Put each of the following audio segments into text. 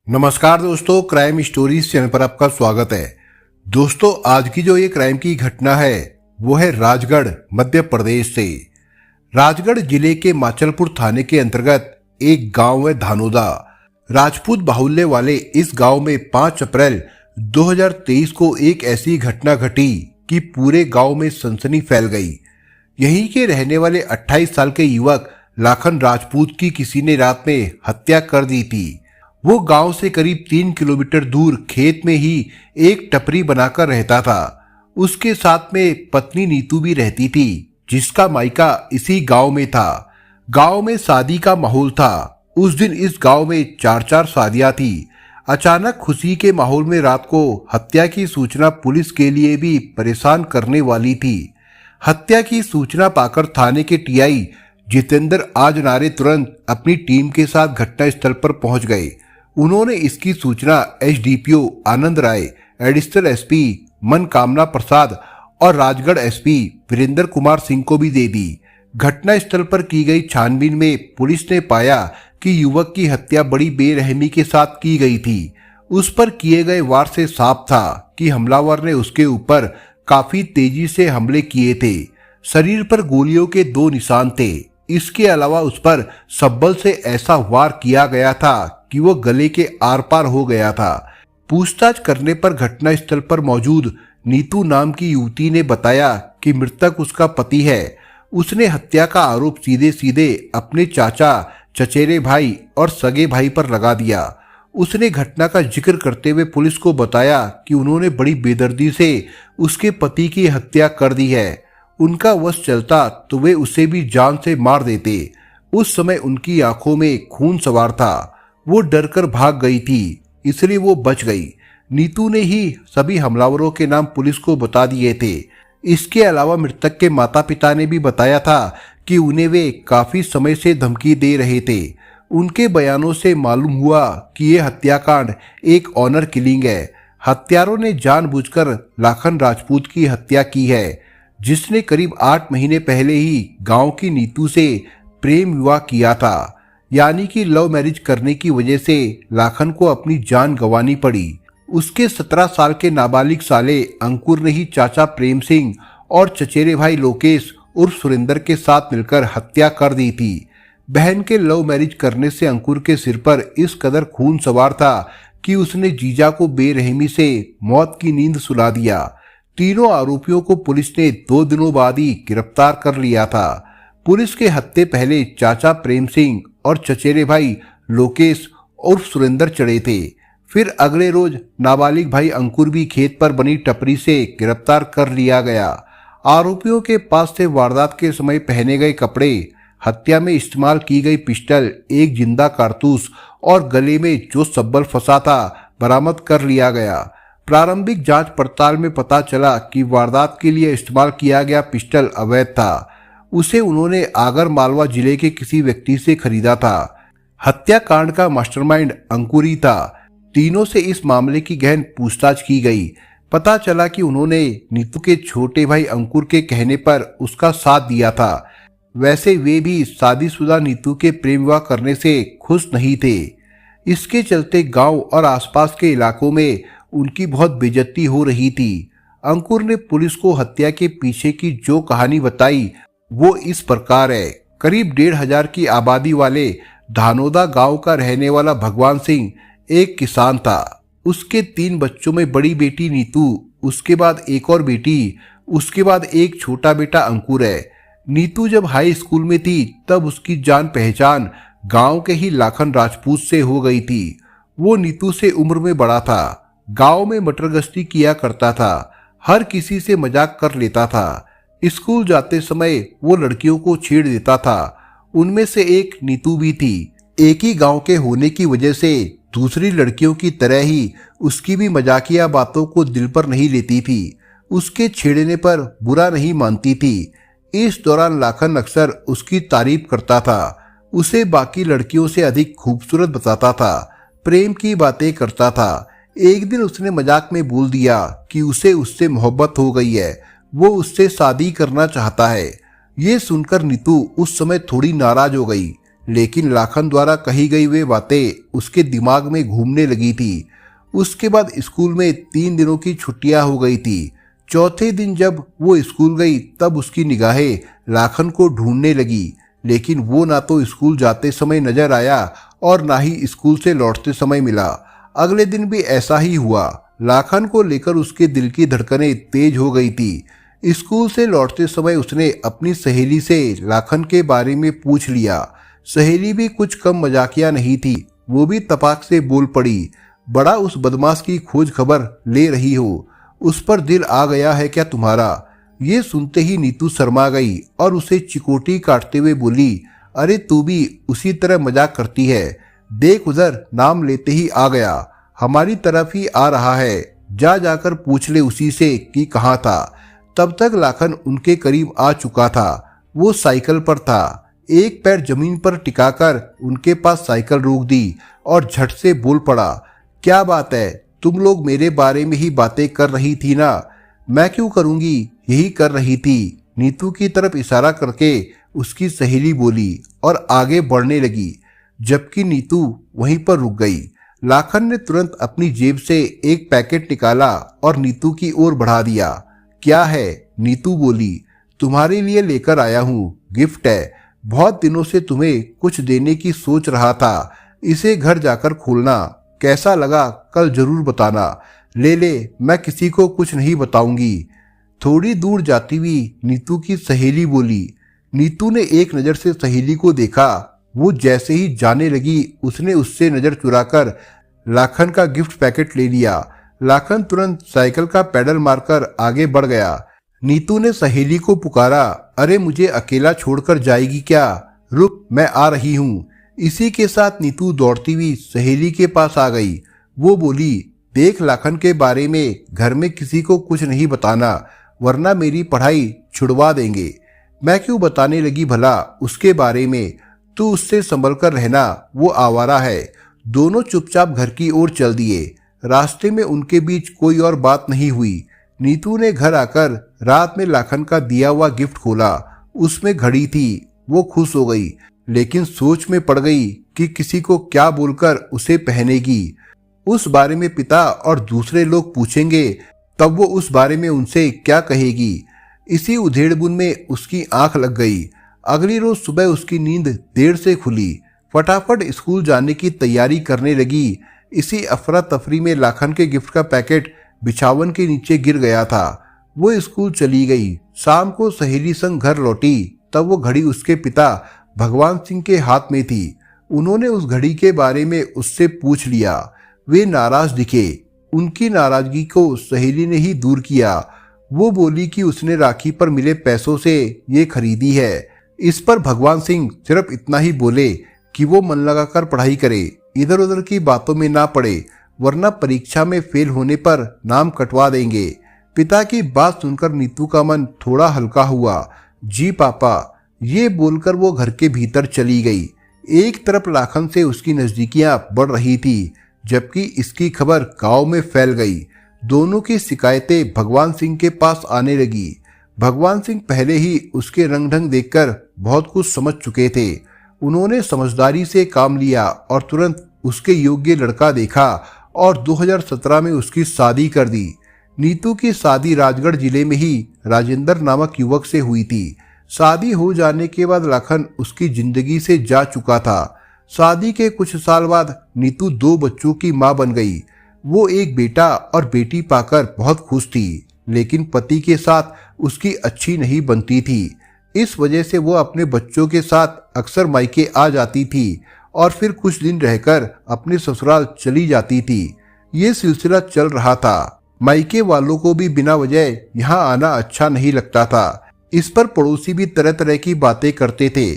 नमस्कार दोस्तों, crime stories channel पर आपका स्वागत है। दोस्तों, आज की जो ये क्राइम की घटना है वो है राजगढ़ मध्य प्रदेश से। राजगढ़ जिले के माचलपुर थाने के अंतर्गत एक गांव है धानोदा। राजपूत बाहुल्य वाले इस गांव में 5 अप्रैल 2023 को एक ऐसी घटना घटी कि पूरे गांव में सनसनी फैल गई। यहीं के रहने वाले 28 साल के युवक लाखन राजपूत की किसी ने रात में हत्या कर दी थी। वो गांव से करीब 3 किलोमीटर दूर खेत में ही एक टपरी बनाकर रहता था। उसके साथ में पत्नी नीतू भी रहती थी, जिसका मायका इसी गांव में था। गांव में शादी का माहौल था। उस दिन इस गांव में 4 शादियां थी। अचानक खुशी के माहौल में रात को हत्या की सूचना पुलिस के लिए भी परेशान करने वाली थी। हत्या की सूचना पाकर थाने के टीआई जितेंद्र आजनारे तुरंत अपनी टीम के साथ घटनास्थल पर पहुंच गए। उन्होंने इसकी सूचना एसडीपीओ आनंद राय, एडिशनल एसपी मनकामना प्रसाद और राजगढ़ एसपी वीरेंद्र कुमार सिंह को भी दे दी। घटनास्थल पर की गई छानबीन में पुलिस ने पाया कि युवक की हत्या बड़ी बेरहमी के साथ की गई थी। उस पर किए गए वार से साफ था कि हमलावर ने उसके ऊपर काफी तेजी से हमले किए थे। शरीर पर गोलियों के 2 निशान थे। इसके अलावा उस पर सब्बल से ऐसा वार किया गया था कि वो गले के आर पार हो गया था। पूछताछ करने पर घटनास्थल पर मौजूद नीतू नाम की युवती ने बताया कि मृतक उसका पति है। उसने हत्या का आरोप सीधे सीधे अपने चाचा, चचेरे भाई और सगे भाई पर लगा दिया। उसने घटना का जिक्र करते हुए पुलिस को बताया कि उन्होंने बड़ी बेदर्दी से उसके पति की हत्या कर दी है। उनका वश चलता तो वे उसे भी जान से मार देते। उस समय उनकी आंखों में खून सवार था। वो डरकर भाग गई थी, इसलिए वो बच गई। नीतू ने ही सभी हमलावरों के नाम पुलिस को बता दिए थे। इसके अलावा मृतक के माता पिता ने भी बताया था कि उन्हें वे काफी समय से धमकी दे रहे थे। उनके बयानों से मालूम हुआ कि ये हत्याकांड एक ऑनर किलिंग है। हत्यारों ने जानबूझकर लाखन राजपूत की हत्या की है, जिसने करीब 8 महीने पहले ही गांव की नीतू से प्रेम विवाह किया था। यानी कि लव मैरिज करने की वजह से लाखन को अपनी जान गंवानी पड़ी। उसके 17 साल के नाबालिग साले अंकुर ने ही चाचा प्रेम सिंह और चचेरे भाई लोकेश उर्फ सुरेंद्र के साथ मिलकर हत्या कर दी थी। बहन के लव मैरिज करने से अंकुर के सिर पर इस कदर खून सवार था कि उसने जीजा को बेरहमी से मौत की नींद सुला दिया। तीनों आरोपियों को पुलिस ने 2 दिनों बाद ही गिरफ्तार कर लिया था। पुलिस के हत्थे पहले चाचा प्रेम सिंह और चचेरे भाई लोकेश उर्फ सुरेंद्र चढ़े थे। फिर अगले रोज नाबालिग भाई अंकुर भी खेत पर बनी टपरी से गिरफ्तार कर लिया गया। आरोपियों के पास से वारदात के समय पहने गए कपड़े, हत्या में इस्तेमाल की गई पिस्टल, एक जिंदा कारतूस और गले में जो सब्बल फंसा था बरामद कर लिया गया। प्रारंभिक जांच पड़ताल में पता चला कि वारदात के लिए इस्तेमाल किया गया पिस्टल अवैध था। उसे उन्होंने आगर मालवा जिले के किसी व्यक्ति से खरीदा था। हत्याकांड का मास्टरमाइंड अंकुर ही था। तीनों से इस मामले की गहन पूछताछ की गई। पता चला कि उन्होंने नीतू के छोटे भाई अंकुर के कहने पर उसका साथ दिया था। वैसे वे भी शादीशुदा नीतू के प्रेम विवाह करने से खुश नहीं थे। इसके चलते गांव और आसपास के इलाकों में उनकी बहुत बेइज्जती हो रही थी। अंकुर ने पुलिस को हत्या के पीछे की जो कहानी बताई वो इस प्रकार है। करीब 1,500 की आबादी वाले धानोदा गांव का रहने वाला भगवान सिंह एक किसान था। उसके 3 बच्चों में बड़ी बेटी नीतू, उसके बाद एक और बेटी, उसके बाद एक छोटा बेटा अंकुर है। नीतू जब हाई स्कूल में थी तब उसकी जान पहचान गांव के ही लाखन राजपूत से हो गई थी। वो नीतू से उम्र में बड़ा था। गांव में मटरगश्ती किया करता था। हर किसी से मजाक कर लेता था। स्कूल जाते समय वो लड़कियों को छेड़ देता था। उनमें से एक नीतू भी थी। एक ही गांव के होने की वजह से दूसरी लड़कियों की तरह ही उसकी भी मजाकिया बातों को दिल पर नहीं लेती थी। उसके छेड़ने पर बुरा नहीं मानती थी। इस दौरान लाखन अक्सर उसकी तारीफ करता था। उसे बाकी लड़कियों से अधिक खूबसूरत बताता था। प्रेम की बातें करता था। एक दिन उसने मजाक में बोल दिया कि उसे उससे मोहब्बत हो गई है, वो उससे शादी करना चाहता है। ये सुनकर नीतू उस समय थोड़ी नाराज हो गई, लेकिन लाखन द्वारा कही गई वे बातें उसके दिमाग में घूमने लगी थी। उसके बाद स्कूल में 3 दिनों की छुट्टियां हो गई थी। चौथे दिन जब वो स्कूल गई तब उसकी निगाहें लाखन को ढूंढने लगी, लेकिन वो ना तो स्कूल जाते समय नजर आया और ना ही स्कूल से लौटते समय मिला। अगले दिन भी ऐसा ही हुआ। लाखन को लेकर उसके दिल की धड़कनें तेज हो गई थी। स्कूल से लौटते समय उसने अपनी सहेली से लाखन के बारे में पूछ लिया। सहेली भी कुछ कम मजाकिया नहीं थी, वो भी तपाक से बोल पड़ी, बड़ा उस बदमाश की खोज खबर ले रही हो, उस पर दिल आ गया है क्या तुम्हारा? ये सुनते ही नीतू शर्मा गई और उसे चिकोटी काटते हुए बोली, अरे तू भी उसी तरह मजाक करती है, देख उधर नाम लेते ही आ गया, हमारी तरफ ही आ रहा है, जा जाकर पूछ ले उसी से कि कहाँ था। तब तक लाखन उनके करीब आ चुका था। वो साइकिल पर था। एक पैर जमीन पर टिकाकर उनके पास साइकिल रोक दी और झट से बोल पड़ा, क्या बात है, तुम लोग मेरे बारे में ही बातें कर रही थी ना? मैं क्यों करूंगी, यही कर रही थी। नीतू की तरफ इशारा करके उसकी सहेली बोली और आगे बढ़ने लगी, जबकि नीतू वहीं पर रुक गई। लाखन ने तुरंत अपनी जेब से एक पैकेट निकाला और नीतू की ओर बढ़ा दिया। क्या है? नीतू बोली, तुम्हारे लिए लेकर आया हूँ, गिफ्ट है, बहुत दिनों से तुम्हें कुछ देने की सोच रहा था, इसे घर जाकर खोलना, कैसा लगा कल जरूर बताना। ले ले, मैं किसी को कुछ नहीं बताऊंगी। थोड़ी दूर जाती हुई नीतू की सहेली बोली। नीतू ने एक नज़र से सहेली को देखा। वो जैसे ही जाने लगी उसने उससे नज़र चुराकर लाखन का गिफ्ट पैकेट ले लिया। लाखन तुरंत साइकिल का पैडल मारकर आगे बढ़ गया। नीतू ने सहेली को पुकारा, अरे मुझे अकेला छोड़कर जाएगी क्या? रुक, मैं आ रही हूँ। इसी के साथ नीतू दौड़ती हुई सहेली के पास आ गई। वो बोली, देख लाखन के बारे में घर में किसी को कुछ नहीं बताना, वरना मेरी पढ़ाई छुड़वा देंगे। मैं क्यों बताने लगी भला उसके बारे में, तू उससे संभल कर रहना, वो आवारा है। दोनों चुपचाप घर की ओर चल दिए। रास्ते में उनके बीच कोई और बात नहीं हुई। नीतू ने घर आकर रात में लाखन का दिया हुआ गिफ्ट खोला। उसमें घड़ी थी। वो खुश हो गई, लेकिन सोच में पड़ गई कि किसी को क्या बोलकर उसे पहनेगी। उस बारे में पिता और दूसरे लोग पूछेंगे, तब वो उस बारे में उनसे क्या कहेगी। इसी उधेड़बुन में उसकी आंख लग गई। अगली रोज सुबह उसकी नींद देर से खुली। फटाफट स्कूल जाने की तैयारी करने लगी। इसी अफरा तफरी में लाखन के गिफ्ट का पैकेट बिछावन के नीचे गिर गया था। वो स्कूल चली गई। शाम को सहेली संग घर लौटी, तब वो घड़ी उसके पिता भगवान सिंह के हाथ में थी। उन्होंने उस घड़ी के बारे में उससे पूछ लिया। वे नाराज दिखे। उनकी नाराजगी को सहेली ने ही दूर किया। वो बोली कि उसने राखी पर मिले पैसों से ये खरीदी है। इस पर भगवान सिंह सिर्फ इतना ही बोले कि वो मन लगाकर पढ़ाई करे, इधर उधर की बातों में ना पड़े, वरना परीक्षा में फेल होने पर नाम कटवा देंगे। पिता की बात सुनकर नीतू का मन थोड़ा हल्का हुआ। जी पापा, ये बोलकर वो घर के भीतर चली गई। एक तरफ लाखन से उसकी नजदीकियां बढ़ रही थी, जबकि इसकी खबर गांव में फैल गई। दोनों की शिकायतें भगवान सिंह के पास आने लगी। भगवान सिंह पहले ही उसके रंग ढंग देखकर बहुत कुछ समझ चुके थे। उन्होंने समझदारी से काम लिया और तुरंत उसके योग्य लड़का देखा और 2017 में उसकी शादी कर दी। नीतू की शादी राजगढ़ जिले में ही राजेंद्र नामक युवक से हुई थी। शादी हो जाने के बाद लाखन उसकी जिंदगी से जा चुका था। शादी के कुछ साल बाद नीतू 2 बच्चों की मां बन गई। वो एक बेटा और बेटी पाकर बहुत खुश थी, लेकिन पति के साथ उसकी अच्छी नहीं बनती थी। इस वजह से वो अपने बच्चों के साथ अक्सर मायके आ जाती थी और फिर कुछ दिन रहकर अपने ससुराल चली जाती थी। ये सिलसिला चल रहा था। मायके वालों को भी बिना वजह यहाँ आना अच्छा नहीं लगता था। इस पर पड़ोसी भी तरह तरह की बातें करते थे।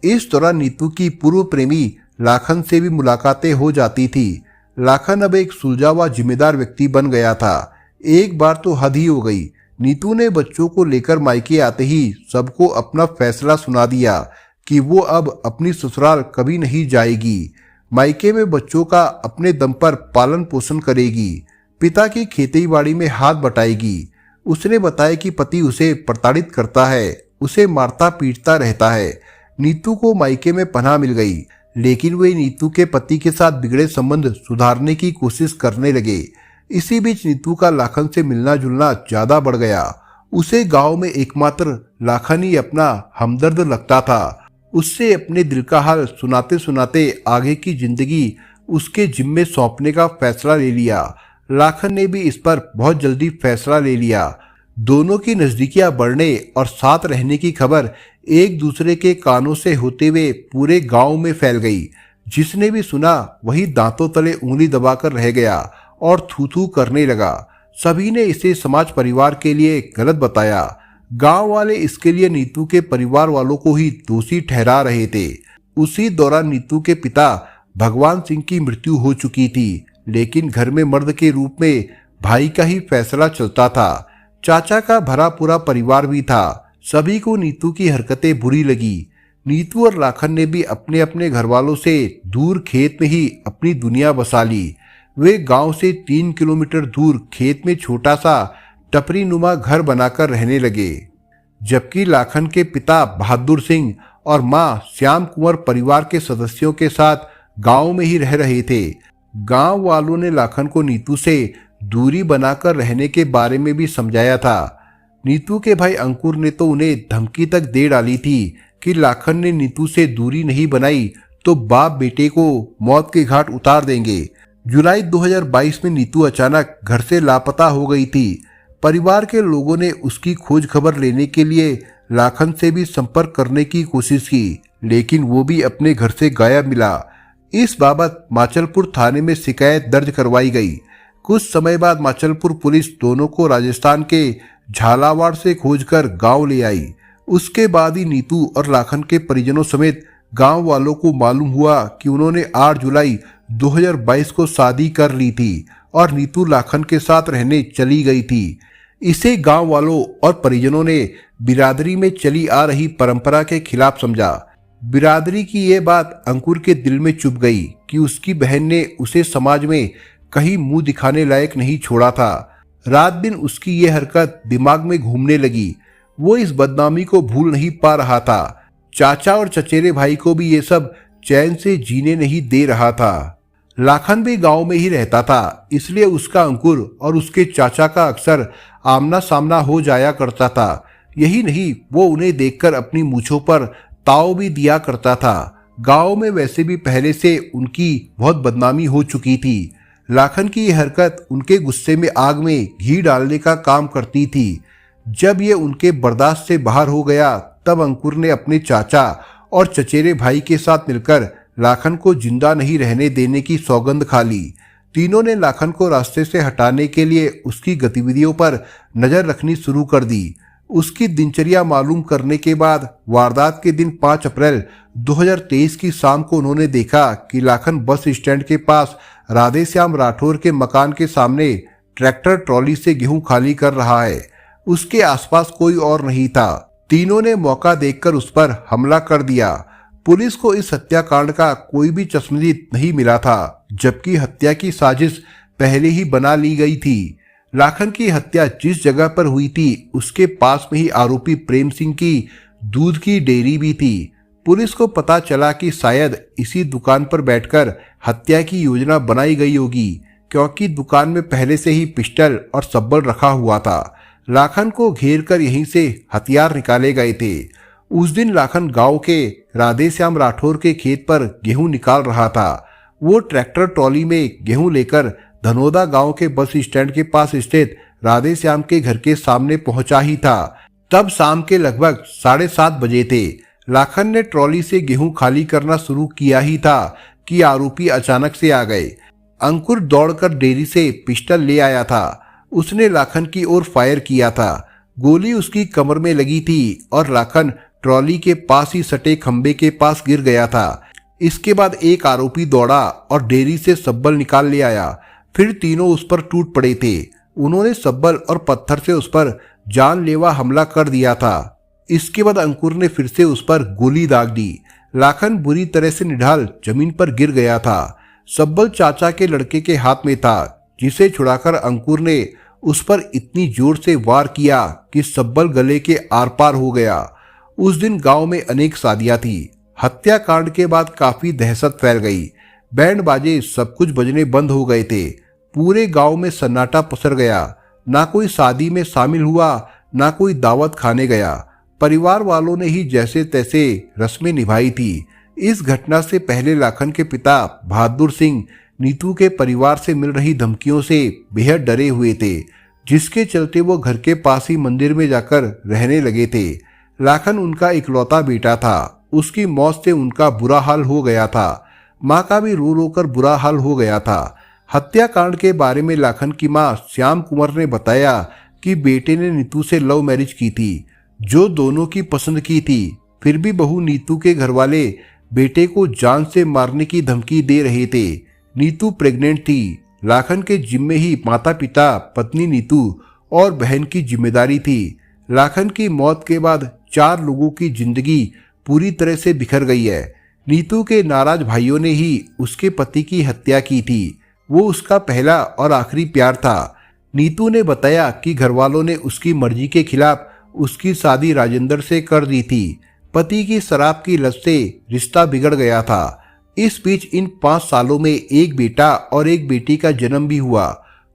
इस दौरान नीतू की पूर्व प्रेमी लाखन से भी मुलाकातें हो जाती थी। लाखन अब एक सुलझा हुआ जिम्मेदार व्यक्ति बन गया था। एक बार तो हद ही हो गई। नीतू ने बच्चों को लेकर मायके आते ही सबको अपना फैसला सुना दिया कि वो अब अपनी ससुराल कभी नहीं जाएगी। मायके में बच्चों का अपने दम पर पालन पोषण करेगी। पिता की खेती बाड़ी में हाथ बटाएगी। उसने बताया कि पति उसे प्रताड़ित करता है, उसे मारता पीटता रहता है। नीतू को मायके में पनाह मिल गई, लेकिन वे नीतू के पति के साथ बिगड़े संबंध सुधारने की कोशिश करने लगे। इसी बीच नीतू का लाखन से मिलना जुलना ज्यादा बढ़ गया। उसे गांव में एकमात्र लाखन ही अपना हमदर्द लगता था। उससे अपने दिल का हाल सुनाते सुनाते आगे की जिंदगी उसके जिम्मे सौंपने का फैसला ले लिया। लाखन ने भी इस पर बहुत जल्दी फैसला ले लिया। दोनों की नजदीकियां बढ़ने और साथ रहने की खबर एक दूसरे के कानों से होते हुए पूरे गांव में फैल गई। जिसने भी सुना वही दांतों तले उंगली दबाकर रह गया और थू थू करने लगा। सभी ने इसे समाज परिवार के लिए गलत बताया। गांव वाले इसके लिए नीतू के परिवार वालों को ही दोषी ठहरा रहे थे। उसी दौरान नीतू के पिता भगवान सिंह की मृत्यु हो चुकी थी, लेकिन घर में मर्द के रूप में भाई का ही फैसला चलता था। चाचा का भरा पूरा परिवार भी था। सभी को नीतू की हरकतें बुरी लगी। नीतू और लाखन ने भी अपने अपने घर वालों से दूर खेत में ही अपनी दुनिया बसा ली। वे गांव से 3 किलोमीटर दूर खेत में छोटा सा टपरी नुमा घर बनाकर रहने लगे, जबकि लाखन के पिता बहादुर सिंह और मां श्याम कुंवर परिवार के सदस्यों के साथ गांव में ही रह रहे थे। गांव वालों ने लाखन को नीतू से दूरी बनाकर रहने के बारे में भी समझाया था। नीतू के भाई अंकुर ने तो उन्हें धमकी तक दे डाली थी कि लाखन ने नीतू से दूरी नहीं बनाई तो बाप बेटे को मौत के घाट उतार देंगे। जुलाई 2022 में नीतू अचानक घर से लापता हो गई थी। परिवार के लोगों ने उसकी खोज खबर लेने के लिए लाखन से भी संपर्क करने की कोशिश की, लेकिन वो भी अपने घर से गायब मिला। इस बाबत माचलपुर थाने में शिकायत दर्ज करवाई गई। कुछ समय बाद माचलपुर पुलिस दोनों को राजस्थान के झालावाड़ से खोजकर गांव ले आई। उसके बाद ही नीतू और लाखन के परिजनों समेत गांव वालों को मालूम हुआ कि उन्होंने 8 जुलाई 2022 को शादी कर ली थी और नीतू लाखन के साथ रहने चली गई थी। इसे गांव वालों और परिजनों ने बिरादरी में चली आ रही परंपरा के खिलाफ समझा। बिरादरी की ये बात अंकुर के दिल में चुभ गई कि उसकी बहन ने उसे समाज में कहीं मुंह दिखाने लायक नहीं छोड़ा था। रात दिन उसकी ये हरकत दिमाग में घूमने लगी। वो इस बदनामी को भूल नहीं पा रहा था। चाचा और चचेरे भाई को भी ये सब चैन से जीने नहीं दे रहा था। लाखन भी गांव में ही रहता था, इसलिए उसका अंकुर और उसके चाचा का अक्सर आमना सामना हो जाया करता था। यही नहीं, वो उन्हें देखकर अपनी मूंछों पर ताव भी दिया करता था। गांव में वैसे भी पहले से उनकी बहुत बदनामी हो चुकी थी। लाखन की यह हरकत उनके गुस्से में आग में घी डालने का काम करती थी। जब ये उनके बर्दाश्त से बाहर हो गया, तब अंकुर ने अपने चाचा और चचेरे भाई के साथ मिलकर लाखन को जिंदा नहीं रहने देने की सौगंध खा ली। तीनों ने लाखन को रास्ते से हटाने के लिए उसकी गतिविधियों पर नजर रखनी शुरू कर दी। उसकी दिनचर्या मालूम करने के बाद वारदात के दिन 5 अप्रैल 2023 की शाम को उन्होंने देखा कि लाखन बस स्टैंड के पास राधेश्याम राठौर के मकान के सामने ट्रैक्टर ट्रॉली से गेहूं खाली कर रहा है। उसके आसपास कोई और नहीं था। तीनों ने मौका देखकर उस पर हमला कर दिया। पुलिस को इस हत्याकांड का कोई भी चश्मदीद नहीं मिला था, जबकि हत्या की साजिश पहले ही बना ली गई थी। लाखन की हत्या जिस जगह पर हुई थी, उसके पास में ही आरोपी प्रेम सिंह की दूध की डेयरी भी थी। पुलिस को पता चला कि शायद इसी दुकान पर बैठकर हत्या की योजना बनाई गई होगी, क्योंकि दुकान में पहले से ही पिस्टल और सब्बल रखा हुआ था। लाखन को घेर कर यहीं से हथियार निकाले गए थे। उस दिन लाखन गांव के राधेश्याम राठौर के खेत पर गेहूं निकाल रहा था। वो ट्रैक्टर ट्रॉली में गेहूं लेकर धनोदा गांव के बस स्टैंड के पास स्थित राधेश्याम के घर के सामने पहुंचा ही था। तब शाम के लगभग 7:30 बजे थे। लाखन ने ट्रॉली से गेहूं खाली करना शुरू किया ही था कि आरोपी अचानक से आ गए। अंकुर दौड़कर डेयरी से पिस्टल ले आया था। उसने लाखन की ओर फायर किया था। गोली उसकी कमर में लगी थी और लाखन ट्रॉली के पास ही सटे खंबे के पास गिर गया था। इसके बाद एक आरोपी दौड़ा और डेयरी से सब्बल निकाल ले आया। फिर तीनों उस पर टूट पड़े थे। उन्होंने सब्बल और पत्थर से उस पर जानलेवा हमला कर दिया था। इसके बाद अंकुर ने फिर से उस पर गोली दाग दी। लाखन बुरी तरह से निढाल जमीन पर गिर गया था। सब्बल चाचा के लड़के के हाथ में था, जिसे छुड़ाकर अंकुर ने उस पर इतनी जोर से वार किया कि सब्बल गले के आर पार हो गया। उस दिन गांव में अनेक शादियां थी। हत्याकांड के बाद काफी दहशत फैल गई। बैंड बाजे सब कुछ बजने बंद हो गए थे। पूरे गांव में सन्नाटा पसर गया। ना कोई शादी में शामिल हुआ, ना कोई दावत खाने गया। परिवार वालों ने ही जैसे तैसे रस्में निभाई थी। इस घटना से पहले लाखन के पिता बहादुर सिंह नीतू के परिवार से मिल रही धमकियों से बेहद डरे हुए थे, जिसके चलते वो घर के पास ही मंदिर में जाकर रहने लगे थे। लाखन उनका इकलौता बेटा था। उसकी मौत से उनका बुरा हाल हो गया था। माँ का भी रो रो कर बुरा हाल हो गया था। हत्याकांड के बारे में लाखन की मां श्याम कुंवर ने बताया कि बेटे ने नीतू से लव मैरिज की थी, जो दोनों की पसंद की थी। फिर भी बहू नीतू के घरवाले बेटे को जान से मारने की धमकी दे रहे थे। नीतू प्रेग्नेंट थी। लाखन के जिम्मे ही माता पिता, पत्नी नीतू और बहन की जिम्मेदारी थी। लाखन की मौत के बाद 4 लोगों की जिंदगी पूरी तरह से बिखर गई है। नीतू के नाराज भाइयों ने ही उसके पति की हत्या की थी। वो उसका पहला और आखिरी प्यार था। नीतू ने बताया कि घरवालों ने उसकी मर्जी के खिलाफ उसकी शादी राजेंद्र से कर दी थी। पति की शराब की लत से रिश्ता बिगड़ गया था। इस बीच इन 5 सालों में एक बेटा और एक बेटी का जन्म भी हुआ।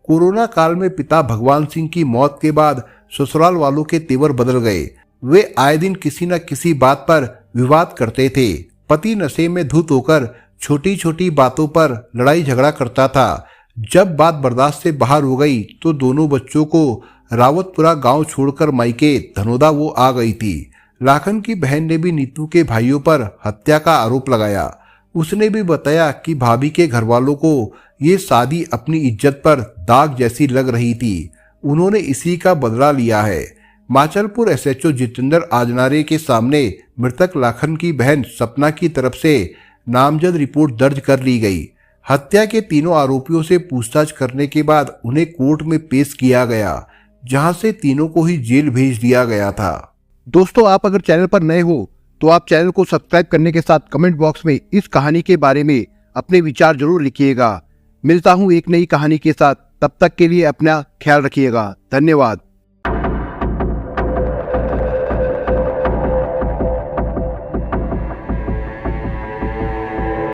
कोरोना काल में पिता भगवान सिंह की मौत के बाद ससुराल वालों के तेवर बदल गए। वे आए दिन किसी न किसी बात पर विवाद करते थे। पति नशे में धुत होकर छोटी छोटी बातों पर लड़ाई झगड़ा करता था। जब बात बर्दाश्त से बाहर हो गई तो दोनों बच्चों को रावतपुरा गांव छोड़कर मायके धनोदा वो आ गई थी। लाखन की बहन ने भी नीतू के भाइयों पर हत्या का आरोप लगाया। उसने भी बताया कि भाभी के घरवालों को ये शादी अपनी इज्जत पर दाग जैसी लग रही थी। उन्होंने इसी का बदला लिया है। माचलपुर एसएचओ जितेंद्र आजनारे के सामने मृतक लाखन की बहन सपना की तरफ से नामजद रिपोर्ट दर्ज कर ली गई। हत्या के तीनों आरोपियों से पूछताछ करने के बाद उन्हें कोर्ट में पेश किया गया, जहां से तीनों को ही जेल भेज दिया गया था। दोस्तों, आप अगर चैनल पर नए हो तो आप चैनल को सब्सक्राइब करने के साथ कमेंट बॉक्स में इस कहानी के बारे में अपने विचार जरूर लिखिएगा। मिलता हूं एक नई कहानी के साथ, तब तक के लिए अपना ख्याल रखिएगा। धन्यवाद।